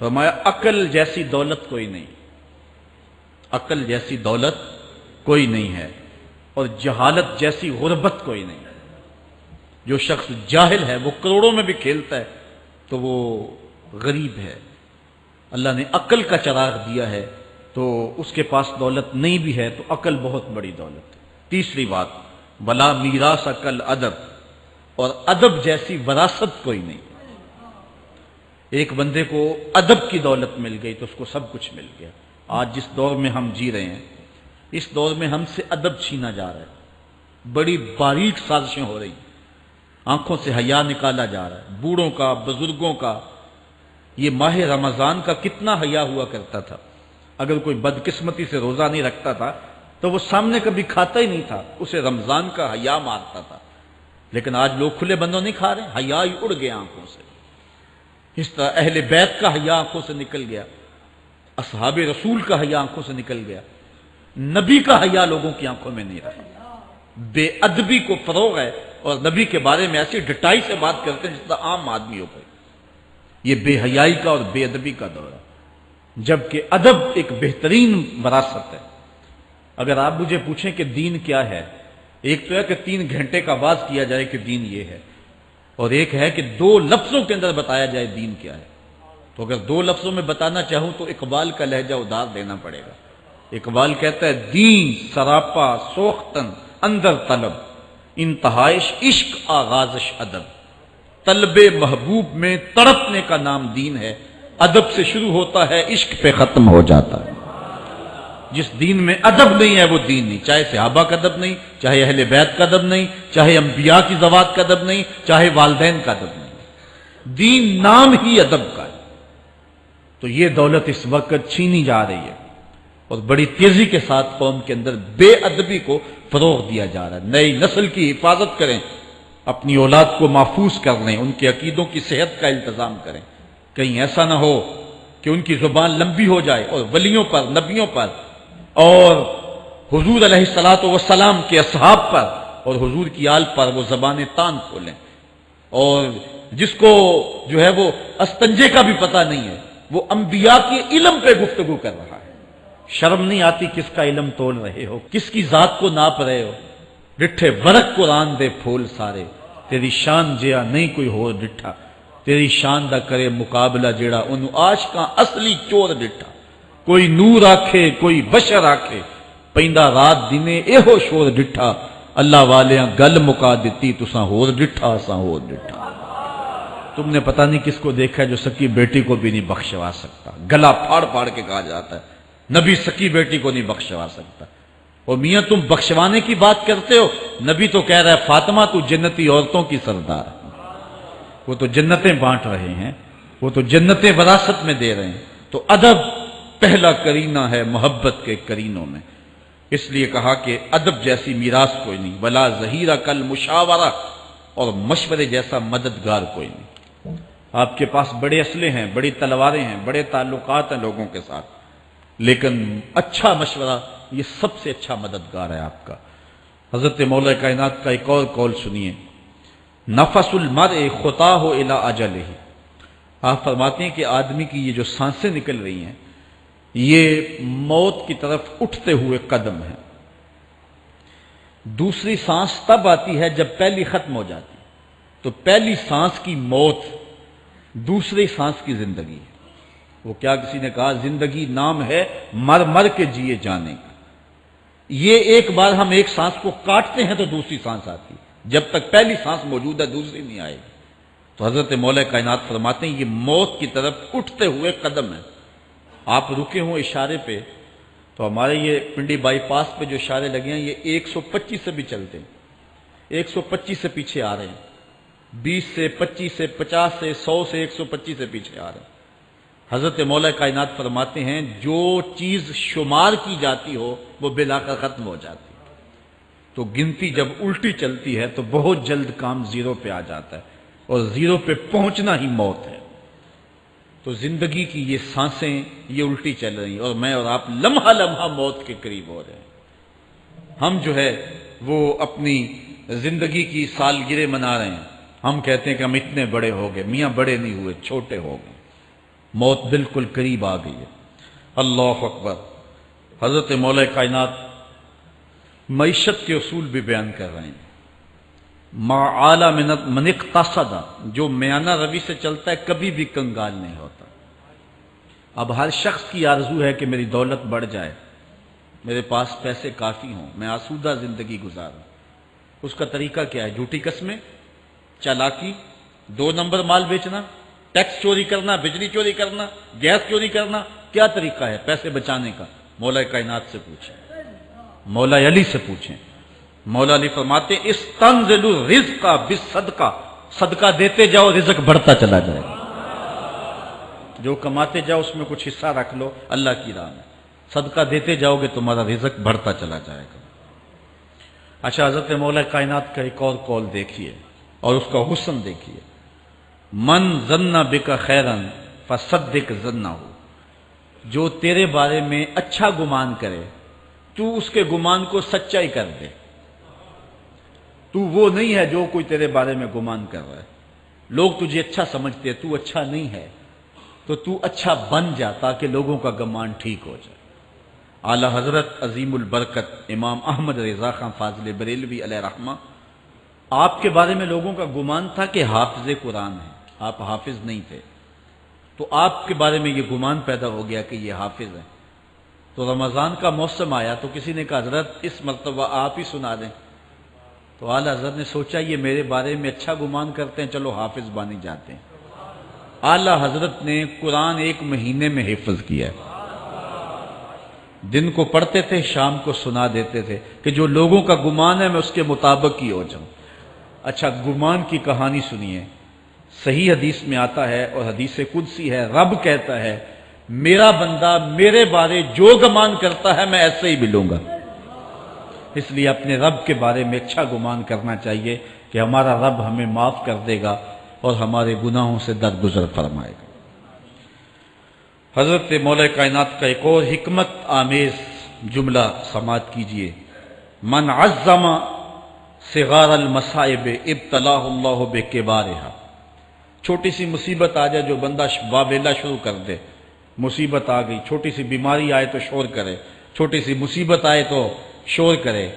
Speaker 2: فرمایا عقل جیسی دولت کوئی نہیں، عقل جیسی دولت کوئی نہیں ہے، اور جہالت جیسی غربت کوئی نہیں۔ جو شخص جاہل ہے وہ کروڑوں میں بھی کھیلتا ہے تو وہ غریب ہے۔ اللہ نے عقل کا چراغ دیا ہے تو اس کے پاس دولت نہیں بھی ہے تو عقل بہت بڑی دولت ہے۔ تیسری بات، ولا میراث کل ادب، اور ادب جیسی وراثت کوئی نہیں۔ ایک بندے کو ادب کی دولت مل گئی تو اس کو سب کچھ مل گیا۔ آج جس دور میں ہم جی رہے ہیں، اس دور میں ہم سے ادب چھینا جا رہا ہے، بڑی باریک سازشیں ہو رہی ہیں، آنکھوں سے حیا نکالا جا رہا ہے۔ بوڑھوں کا، بزرگوں کا، یہ ماہ رمضان کا کتنا حیا ہوا کرتا تھا۔ اگر کوئی بدقسمتی سے روزہ نہیں رکھتا تھا تو وہ سامنے کبھی کھاتا ہی نہیں تھا، اسے رمضان کا حیا مارتا تھا۔ لیکن آج لوگ کھلے بندوں نہیں کھا رہے، حیا ہی اڑ گیا آنکھوں سے۔ اس طرح اہل بیت کا حیا آنکھوں سے نکل گیا، اصحاب رسول کا حیا آنکھوں سے نکل گیا، نبی کا حیا لوگوں کی آنکھوں میں نہیں رہا۔ بے ادبی کو فروغ ہے، اور نبی کے بارے میں ایسی ڈٹائی سے بات کرتے ہیں جس طرح عام آدمی ہو گئے۔ یہ بے حیائی کا اور بے ادبی کا دور ہے، جبکہ ادب ایک بہترین وراثت ہے۔ اگر آپ مجھے پوچھیں کہ دین کیا ہے، ایک تو ہے کہ 3 گھنٹے کا باز کیا جائے کہ دین یہ ہے، اور ایک ہے کہ 2 لفظوں کے اندر بتایا جائے دین کیا ہے۔ تو اگر 2 لفظوں میں بتانا چاہوں تو اقبال کا لہجہ ادار دینا پڑے گا۔ اقبال کہتا ہے دین سراپا سوختن اندر طلب، انتہائش عشق آغازش ادب۔ طلب محبوب میں تڑپنے کا نام دین ہے، ادب سے شروع ہوتا ہے عشق پہ ختم ہو جاتا ہے۔ جس دین میں ادب نہیں ہے وہ دین نہیں، چاہے صحابہ کا ادب نہیں، چاہے اہل بیت کا ادب نہیں، چاہے انبیاء کی ذوات کا ادب نہیں، چاہے والدین کا ادب نہیں، دین نام ہی ادب کا ہے۔ تو یہ دولت اس وقت چھینی جا رہی ہے، اور بڑی تیزی کے ساتھ قوم کے اندر بے ادبی کو فروغ دیا جا رہا ہے۔ نئی نسل کی حفاظت کریں، اپنی اولاد کو محفوظ کر لیں، ان کے عقیدوں کی صحت کا التزام کریں، کہیں ایسا نہ ہو کہ ان کی زبان لمبی ہو جائے اور ولیوں پر، نبیوں پر، اور حضور علیہ الصلوۃ والسلام کے اصحاب پر اور حضور کی آل پر وہ زبانیں تان کھولیں۔ اور جس کو جو ہے وہ استنجے کا بھی پتہ نہیں ہے، وہ انبیاء کے علم پہ گفتگو کر رہا ہے۔ شرم نہیں آتی کس کا علم تول رہے ہو، کس کی ذات کو ناپ رہے ہو۔ ڈٹھے برق قرآن دے پھول سارے، تیری شان جیا نہیں کوئی ہو ڈٹھا، تیری شان دا کرے مقابلہ جیڑا انہوں عاشقاں اصلی چور ڈٹھا۔ کوئی نور آکھے کوئی بشر آکھے، پیندا رات دنے ایہو شور ڈٹھا، اللہ والیاں گل مکا دیتی تساں ہور ڈٹھا اساں ہور ڈٹھا۔ تم نے پتہ نہیں کس کو دیکھا ہے جو سکی بیٹی کو بھی نہیں بخشوا سکتا، گلا پھاڑ پھاڑ کے کہا جاتا ہے نبی سکی بیٹی کو نہیں بخشوا سکتا۔ اور میاں تم بخشوانے کی بات کرتے ہو، نبی تو کہہ رہا ہے فاطمہ تو جنتی عورتوں کی سردار ہے، وہ تو جنتیں بانٹ رہے ہیں، وہ تو جنتیں وراثت میں دے رہے ہیں۔ تو ادب پہلا کرینہ ہے محبت کے کرینوں میں، اس لیے کہا کہ ادب جیسی میراث کوئی نہیں، ولا ظہیرہ کل مشاورہ، اور مشورے جیسا مددگار کوئی نہیں۔ آپ کے پاس بڑے اسلحے ہیں، بڑی تلواریں ہیں، بڑے تعلقات ہیں لوگوں کے ساتھ، لیکن اچھا مشورہ یہ سب سے اچھا مددگار ہے آپ کا۔ حضرت مولا کائنات کا ایک اور قول سنیے، نفس المرء خطاہ الی اجلہ، آپ فرماتے ہیں کہ آدمی کی یہ جو سانسیں نکل رہی ہیں یہ موت کی طرف اٹھتے ہوئے قدم ہیں۔ دوسری سانس تب آتی ہے جب پہلی ختم ہو جاتی ہے، تو پہلی سانس کی موت، دوسری سانس کی زندگی ہے۔ وہ کیا کسی نے کہا زندگی نام ہے مر مر کے جیے جانے کا، یہ ایک بار ہم ایک سانس کو کاٹتے ہیں تو دوسری سانس آتی ہے، جب تک پہلی سانس موجود ہے دوسری نہیں آئے گی۔ تو حضرت مولا کائنات فرماتے ہیں یہ موت کی طرف اٹھتے ہوئے قدم ہے۔ آپ رکے ہوں اشارے پہ تو ہمارے یہ پنڈی بائی پاس پہ جو اشارے لگے ہیں یہ 125 سے بھی چلتے ہیں، 125 سے پیچھے آ رہے ہیں، 20 سے 25 سے 50 سے 100 سے 125 سے پیچھے آ رہے ہیں۔ حضرت مولا کائنات فرماتے ہیں جو چیز شمار کی جاتی ہو وہ بلا کر ختم ہو جاتی ہے، تو گنتی جب الٹی چلتی ہے تو بہت جلد کام زیرو پہ آ جاتا ہے، اور زیرو پہ پہنچنا ہی موت ہے۔ تو زندگی کی یہ سانسیں یہ الٹی چل رہی ہیں، اور میں اور آپ لمحہ لمحہ موت کے قریب ہو رہے ہیں۔ ہم جو ہے وہ اپنی زندگی کی سالگرہ منا رہے ہیں، ہم کہتے ہیں کہ ہم اتنے بڑے ہو گئے، میاں بڑے نہیں ہوئے، چھوٹے ہو گئے، موت بالکل قریب آ گئی ہے۔ اللہ اکبر۔ حضرت مولا کائنات معیشت کے اصول بھی بیان کر رہے ہیں، ما اعلی من اقتصد، جو میانہ روی سے چلتا ہے کبھی بھی کنگال نہیں ہوتا۔ اب ہر شخص کی آرزو ہے کہ میری دولت بڑھ جائے، میرے پاس پیسے کافی ہوں، میں آسودہ زندگی گزاروں۔ اس کا طریقہ کیا ہے؟ جھوٹی قسمیں، چالاکی، 2 نمبر مال بیچنا، ٹیکس چوری کرنا، بجلی چوری کرنا، گیس چوری کرنا، کیا طریقہ ہے پیسے بچانے کا؟ مولا کائنات سے پوچھیں، مولا علی سے پوچھیں۔ مولا علی فرماتے ہیں استنزل الرزق بالصدقہ، صدقہ دیتے جاؤ رزق بڑھتا چلا جائے گا، جو کماتے جاؤ اس میں کچھ حصہ رکھ لو اللہ کی راہ میں، صدقہ دیتے جاؤ گے تمہارا رزق بڑھتا چلا جائے گا۔ اچھا حضرت مولا کائنات کا ایک اور قول دیکھیے اور اس کا حسن دیکھیے، من ظن بک خیرا فصدق ظنہ، جو تیرے بارے میں اچھا گمان کرے تو اس کے گمان کو سچائی کر دے۔ تو وہ نہیں ہے جو کوئی تیرے بارے میں گمان کر رہا ہے، لوگ تجھے اچھا سمجھتے ہیں، تو اچھا نہیں ہے، تو تو اچھا بن جا تاکہ لوگوں کا گمان ٹھیک ہو جائے۔ اعلی حضرت عظیم البرکت امام احمد رضا خان فاضل بریلوی علیہ رحمہ، آپ کے بارے میں لوگوں کا گمان تھا کہ حافظ قرآن ہیں، آپ حافظ نہیں تھے، تو آپ کے بارے میں یہ گمان پیدا ہو گیا کہ یہ حافظ ہیں۔ تو رمضان کا موسم آیا تو کسی نے کہا حضرت اس مرتبہ آپ ہی سنا دیں، تو اعلی حضرت نے سوچا یہ میرے بارے میں اچھا گمان کرتے ہیں، چلو حافظ بانی جاتے ہیں۔ اعلی حضرت نے قرآن 1 مہینے میں حفظ کیا ہے، دن کو پڑھتے تھے، شام کو سنا دیتے تھے کہ جو لوگوں کا گمان ہے میں اس کے مطابق ہی ہو جاؤں۔ اچھا گمان کی کہانی سنیے، صحیح حدیث میں آتا ہے اور حدیث قدسی ہے، رب کہتا ہے میرا بندہ میرے بارے جو گمان کرتا ہے میں ایسے ہی ملوں گا۔ اس لیے اپنے رب کے بارے میں اچھا گمان کرنا چاہیے کہ ہمارا رب ہمیں معاف کر دے گا اور ہمارے گناہوں سے درگزر فرمائے گا۔ حضرت مولا کائنات کا ایک اور حکمت آمیز جملہ سماعت کیجئے، من عظم صغار المصائب ابتلاہ اللہ بکبارہا، چھوٹی سی مصیبت آ جائے جو بندہ واویلا شروع کر دے، مصیبت آ گئی، چھوٹی سی بیماری آئے تو شور کرے، چھوٹی سی مصیبت آئے تو شور کرے،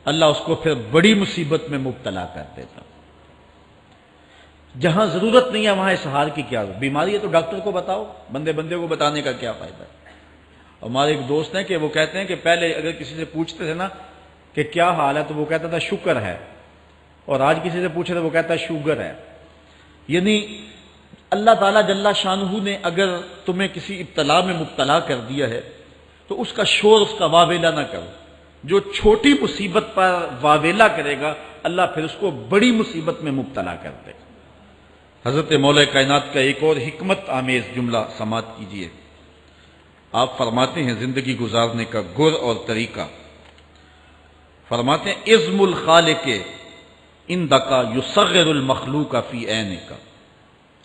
Speaker 2: اللہ اس کو پھر بڑی مصیبت میں مبتلا کر دیتا۔ جہاں ضرورت نہیں ہے وہاں اظہار کی کیا ضرورت؟ بیماری ہے تو ڈاکٹر کو بتاؤ، بندے کو بتانے کا کیا فائدہ ہے؟ ہمارے ایک دوست ہیں کہ وہ کہتے ہیں کہ پہلے اگر کسی سے پوچھتے تھے نا کہ کیا حال ہے تو وہ کہتا تھا شکر ہے، اور آج کسی سے پوچھے تو وہ کہتا ہے شوگر ہے۔ یعنی اللہ تعالیٰ جل شانہ نے اگر تمہیں کسی ابتلا میں مبتلا کر دیا ہے تو اس کا شور، اس کا واویلا نہ کرو۔ جو چھوٹی مصیبت پر واویلا کرے گا اللہ پھر اس کو بڑی مصیبت میں مبتلا کر دے گا۔ حضرت مولا کائنات کا ایک اور حکمت آمیز جملہ سماعت کیجیے۔ آپ فرماتے ہیں زندگی گزارنے کا گر اور طریقہ، فرماتے ہیں عزم الخالق اندکا یصغر المخلوق فی عینک،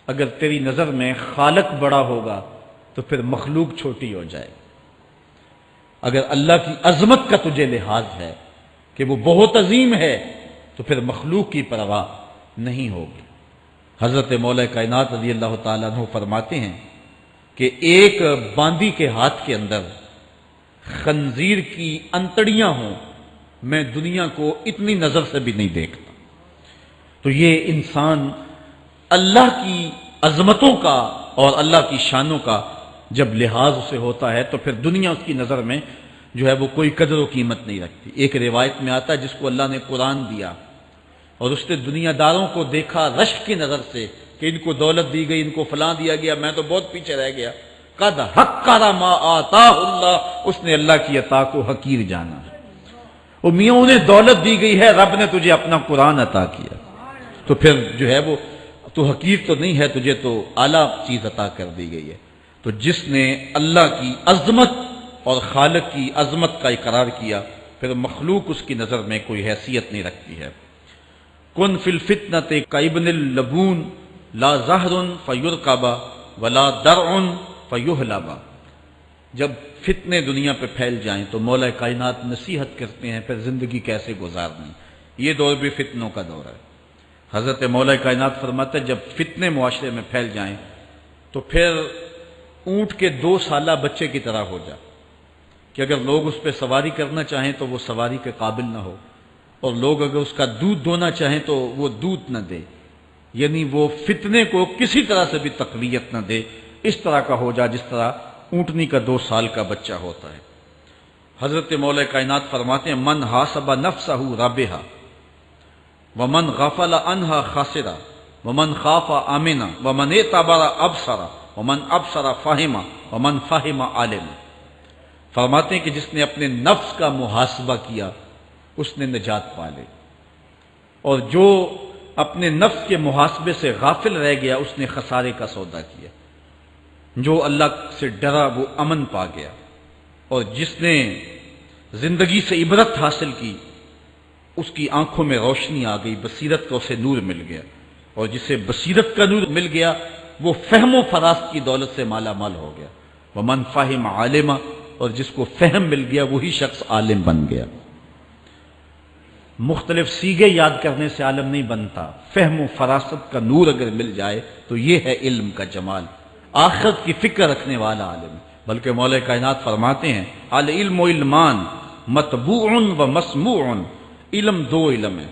Speaker 2: اگر تیری نظر میں خالق بڑا ہوگا تو پھر مخلوق چھوٹی ہو جائے گی۔ اگر اللہ کی عظمت کا تجھے لحاظ ہے کہ وہ بہت عظیم ہے تو پھر مخلوق کی پرواہ نہیں ہوگی۔ حضرت مولا کائنات رضی اللہ تعالیٰ عنہ فرماتے ہیں کہ ایک باندی کے ہاتھ کے اندر خنزیر کی انتڑیاں ہوں، میں دنیا کو اتنی نظر سے بھی نہیں دیکھتا۔ تو یہ انسان اللہ کی عظمتوں کا اور اللہ کی شانوں کا جب لحاظ اسے ہوتا ہے تو پھر دنیا اس کی نظر میں جو ہے وہ کوئی قدر و قیمت نہیں رکھتی۔ ایک روایت میں آتا ہے جس کو اللہ نے قرآن دیا اور اس نے دنیا داروں کو دیکھا رشک کی نظر سے کہ ان کو دولت دی گئی، ان کو فلاں دیا گیا، میں تو بہت پیچھے رہ گیا۔ قد حقر ما آتاہ اللہ، اس نے اللہ کی عطا کو حقیر جانا۔ وہ میاں انہیں دولت دی گئی ہے، رب نے تجھے اپنا قرآن عطا کیا، تو پھر جو ہے وہ تو حقیر تو نہیں ہے، تجھے تو اعلیٰ چیز عطا کر دی گئی ہے۔ تو جس نے اللہ کی عظمت اور خالق کی عظمت کا اقرار کیا پھر مخلوق اس کی نظر میں کوئی حیثیت نہیں رکھتی ہے۔ کن فی الفتنۃ کابن اللبون لا زہر فیرکب ولا درع فیحلب، جب فتنے دنیا پہ پھیل جائیں تو مولا کائنات نصیحت کرتے ہیں پھر زندگی کیسے گزارنی۔ یہ دور بھی فتنوں کا دور ہے۔ حضرت مولا کائنات فرماتے ہیں جب فتنے معاشرے میں پھیل جائیں تو پھر اونٹ کے 2 سالہ بچے کی طرح ہو جا کہ اگر لوگ اس پہ سواری کرنا چاہیں تو وہ سواری کے قابل نہ ہو، اور لوگ اگر اس کا دودھ دونا چاہیں تو وہ دودھ نہ دے، یعنی وہ فتنے کو کسی طرح سے بھی تقویت نہ دے، اس طرح کا ہو جا جس طرح اونٹنی کا 2 سال کا بچہ ہوتا ہے۔ حضرت مولا کائنات فرماتے ہیں من حاسب نفسہ رابحہ ومن غفل عنہا خاسرہ ومن خاف آمنہ ومن اعتبر ابصرہ ومن ابصر فاہمہ ومن فاہم عالم۔ فرماتے ہیں کہ جس نے اپنے نفس کا محاسبہ کیا اس نے نجات پا لی، اور جو اپنے نفس کے محاسبے سے غافل رہ گیا اس نے خسارے کا سودا کیا۔ جو اللہ سے ڈرا وہ امن پا گیا، اور جس نے زندگی سے عبرت حاصل کی اس کی آنکھوں میں روشنی آ گئی، بصیرت کا اسے نور مل گیا، اور جسے بصیرت کا نور مل گیا وہ فہم و فراست کی دولت سے مالا مال ہو گیا۔ ومن فاہم عالمہ، اور جس کو فہم مل گیا وہی شخص عالم بن گیا۔ مختلف سیغے یاد کرنے سے عالم نہیں بنتا، فہم و فراست کا نور اگر مل جائے تو یہ ہے علم کا جمال، آخرت کی فکر رکھنے والا عالم۔ بلکہ مولا کائنات فرماتے ہیں العلم علمان مطبوع و مسموع، علم 2 علم ہے،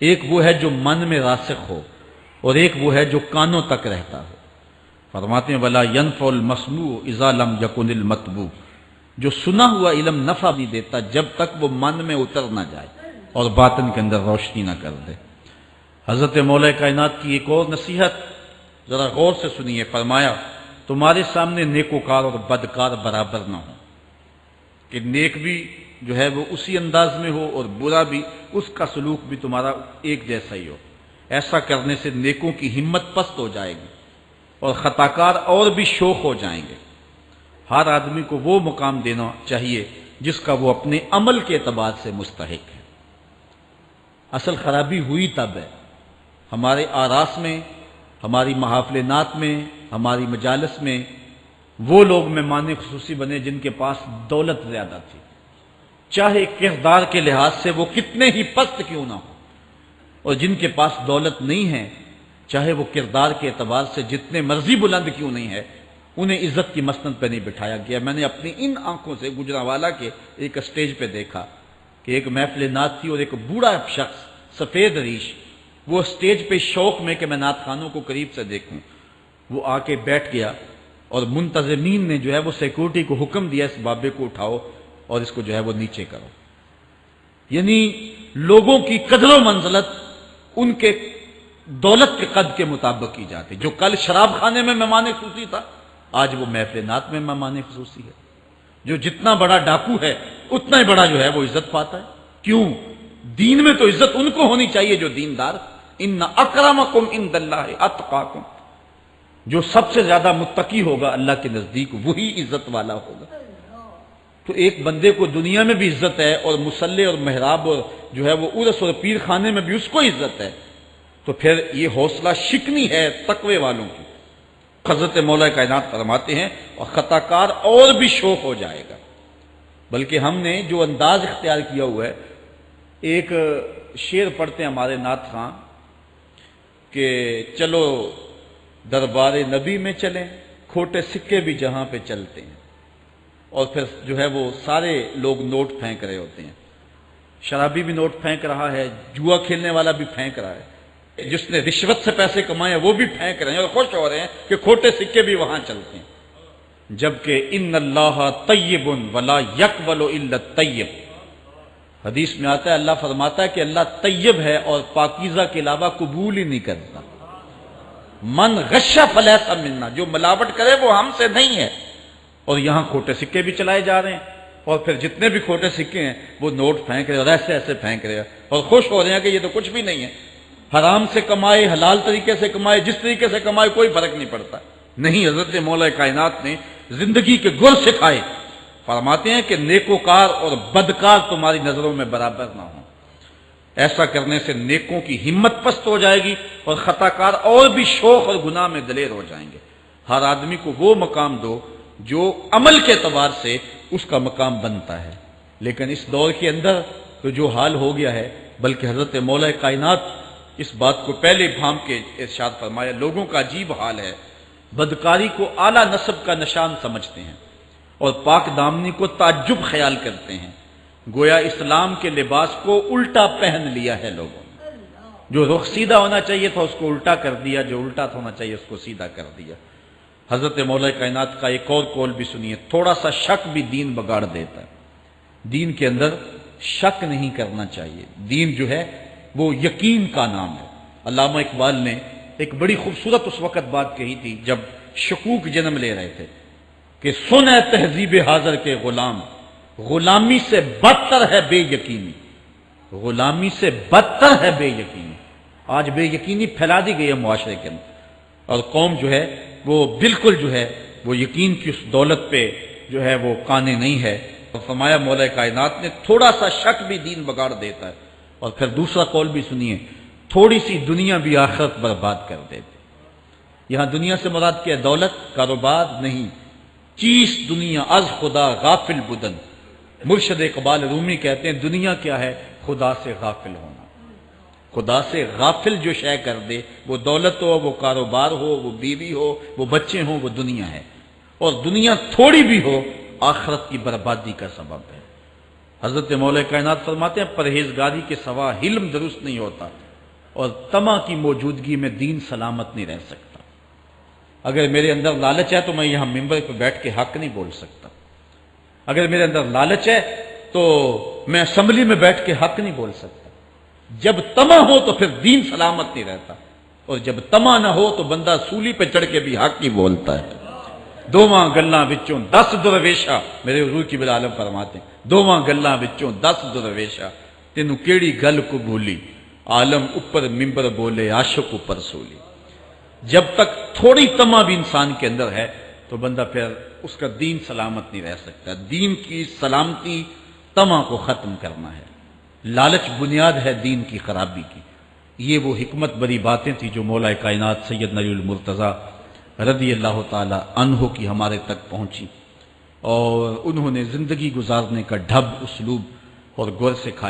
Speaker 2: ایک وہ ہے جو من میں راسخ ہو اور ایک وہ ہے جو کانوں تک رہتا ہو۔ فرماتے ہیں ولا ينفع المسموع اذا لم يكن المطبوع، جو سنا ہوا علم نفع نہیں دیتا جب تک وہ من میں اتر نہ جائے اور باطن کے اندر روشنی نہ کر دے۔ حضرت مولا کائنات کی ایک اور نصیحت ذرا غور سے سنیے، فرمایا تمہارے سامنے نیکوکار اور بدکار برابر نہ ہو، کہ نیک بھی جو ہے وہ اسی انداز میں ہو اور برا بھی، اس کا سلوک بھی تمہارا ایک جیسا ہی ہو۔ ایسا کرنے سے نیکوں کی ہمت پست ہو جائے گی اور خطاکار اور بھی شوخ ہو جائیں گے۔ ہر آدمی کو وہ مقام دینا چاہیے جس کا وہ اپنے عمل کے اعتبار سے مستحق ہے۔ اصل خرابی ہوئی تب ہے ہمارے آراس میں، ہماری محافل نعت میں، ہماری مجالس میں وہ لوگ مہمان خصوصی بنے جن کے پاس دولت زیادہ تھی، چاہے کردار کے لحاظ سے وہ کتنے ہی پست کیوں نہ ہو، اور جن کے پاس دولت نہیں ہے چاہے وہ کردار کے اعتبار سے جتنے مرضی بلند کیوں نہیں ہے، انہیں عزت کی مسند پہ نہیں بٹھایا گیا۔ میں نے اپنی ان آنکھوں سے گجرانوالہ کے ایک اسٹیج پہ دیکھا کہ ایک محفل نعت تھی اور ایک بوڑھا شخص سفید ریش، وہ اسٹیج پہ شوق میں کہ میں نعت خانوں کو قریب سے دیکھوں، وہ آ کے بیٹھ گیا، اور منتظمین نے جو ہے وہ سیکورٹی کو حکم دیا اس بابے کو اٹھاؤ اور اس کو جو ہے وہ نیچے کرو۔ یعنی لوگوں کی قدر و منزلت ان کے دولت کے قد کے مطابق کی جاتی۔ جو کل شراب خانے میں مہمان خصوصی تھا آج وہ محفل نعت میں مہمان خصوصی ہے۔ جو جتنا بڑا ڈاکو ہے اتنا ہی بڑا جو ہے وہ عزت پاتا ہے. کیوں؟ دین میں تو عزت ان کو ہونی چاہیے جو دیندار. ان اکرمکم عند اللہ اتقاکم، جو سب سے زیادہ متقی ہوگا اللہ کے نزدیک وہی عزت والا ہوگا. تو ایک بندے کو دنیا میں بھی عزت ہے اور مصلی اور محراب اور جو ہے وہ عرس اور پیر خانے میں بھی اس کو عزت ہے، تو پھر یہ حوصلہ شکنی ہے تقوی والوں کی. حضرت مولا کائنات فرماتے ہیں اور خطا کار اور بھی شوق ہو جائے گا. بلکہ ہم نے جو انداز اختیار کیا ہوا ہے، ایک شعر پڑھتے ہیں ہمارے نعت خان کہ چلو دربار نبی میں چلیں، کھوٹے سکے بھی جہاں پہ چلتے ہیں. اور پھر جو ہے وہ سارے لوگ نوٹ پھینک رہے ہوتے ہیں. شرابی بھی نوٹ پھینک رہا ہے، جوا کھیلنے والا بھی پھینک رہا ہے، جس نے رشوت سے پیسے کمائے وہ بھی پھینک رہے ہیں اور خوش ہو رہے ہیں کہ کھوٹے سکے بھی وہاں چلتے ہیں. جبکہ ان اللہ طیب ولا یقبل الا الطیب، حدیث میں آتا ہے اللہ فرماتا ہے کہ اللہ طیب ہے اور پاکیزہ کے علاوہ قبول ہی نہیں کرتا. من غش فلیس منا، جو ملاوٹ کرے وہ ہم سے نہیں ہے. اور یہاں کھوٹے سکے بھی چلائے جا رہے ہیں اور پھر جتنے بھی کھوٹے سکے ہیں وہ نوٹ پھینک رہے اور ایسے ایسے پھینک رہے اور خوش ہو رہے ہیں کہ یہ تو کچھ بھی نہیں ہے. حرام سے کمائے، حلال طریقے سے کمائے، جس طریقے سے کمائے کوئی فرق نہیں پڑتا. نہیں، حضرت مولا کائنات نے زندگی کے گر سکھائے. فرماتے ہیں کہ نیکوکار اور بدکار تمہاری نظروں میں برابر نہ ہوں. ایسا کرنے سے نیکوں کی ہمت پست ہو جائے گی اور خطا کار اور بھی شوق اور گناہ میں دلیر ہو جائیں گے. ہر آدمی کو وہ مقام دو جو عمل کے اعتبار سے اس کا مقام بنتا ہے. لیکن اس دور کے اندر تو جو حال ہو گیا ہے، بلکہ حضرت مولا کائنات اس بات کو پہلے بھام کے ارشاد فرمایا، لوگوں کا عجیب حال ہے، بدکاری کو اعلیٰ نسب کا نشان سمجھتے ہیں اور پاک دامنی کو تعجب خیال کرتے ہیں. گویا اسلام کے لباس کو الٹا پہن لیا ہے لوگوں نے. جو رخ سیدھا ہونا چاہیے تھا اس کو الٹا کر دیا، جو الٹا ہونا چاہیے اس کو سیدھا کر دیا. حضرت مولا کائنات کا ایک اور قول بھی سنیے، تھوڑا سا شک بھی دین بگاڑ دیتا ہے. دین کے اندر شک نہیں کرنا چاہیے. دین جو ہے وہ یقین کا نام ہے. علامہ اقبال نے ایک بڑی خوبصورت اس وقت بات کہی تھی جب شکوک جنم لے رہے تھے کہ سن اے تہذیب حاضر کے غلام، غلامی سے بدتر ہے بے یقینی. غلامی سے بدتر ہے بے یقینی. آج بے یقینی پھیلا دی گئی ہے معاشرے کے اندر اور قوم جو ہے وہ بالکل جو ہے وہ یقین کی اس دولت پہ جو ہے وہ قانے نہیں ہے. اور فرمایا مولا کائنات نے تھوڑا سا شک بھی دین بگاڑ دیتا ہے. اور پھر دوسرا قول بھی سنیے، تھوڑی سی دنیا بھی آخرت برباد کر دیتے. یہاں دنیا سے مراد کیا؟ دولت، کاروبار نہیں. چیز دنیا از خدا غافل بدن. مرشد اقبال رومی کہتے ہیں دنیا کیا ہے؟ خدا سے غافل ہونا. خدا سے غافل جو شے کر دے، وہ دولت ہو، وہ کاروبار ہو، وہ بیوی ہو، وہ بچے ہوں، وہ دنیا ہے. اور دنیا تھوڑی بھی ہو آخرت کی بربادی کا سبب ہے. حضرت مولا کائنات فرماتے ہیں پرہیزگاری کے سوا علم درست نہیں ہوتا اور طمع کی موجودگی میں دین سلامت نہیں رہ سکتا. اگر میرے اندر لالچ ہے تو میں یہاں ممبر پہ بیٹھ کے حق نہیں بول سکتا. اگر میرے اندر لالچ ہے تو میں اسمبلی میں بیٹھ کے حق نہیں بول سکتا. جب طمع ہو تو پھر دین سلامت نہیں رہتا اور جب طمع نہ ہو تو بندہ سولی پہ چڑھ کے بھی حق ہی بولتا ہے. دوواں گلاں وچوں 10 درویشا، میرے حضور کی بالعالم فرماتے ہیں دوواں گلاں وچوں 10 درویشا، تینوں کیڑی گل کو بھولی، عالم اوپر ممبر بولے عاشق اوپر سولی. جب تک تھوڑی طمع بھی انسان کے اندر ہے تو بندہ پھر اس کا دین سلامت نہیں رہ سکتا. دین کی سلامتی طمع کو ختم کرنا ہے. لالچ بنیاد ہے دین کی خرابی کی. یہ وہ حکمت بری باتیں تھیں جو مولا کائنات سید علی المرتضیٰ رضی اللہ تعالی عنہ کی ہمارے تک پہنچی اور انہوں نے زندگی گزارنے کا ڈھب، اسلوب اور گر سکھایا.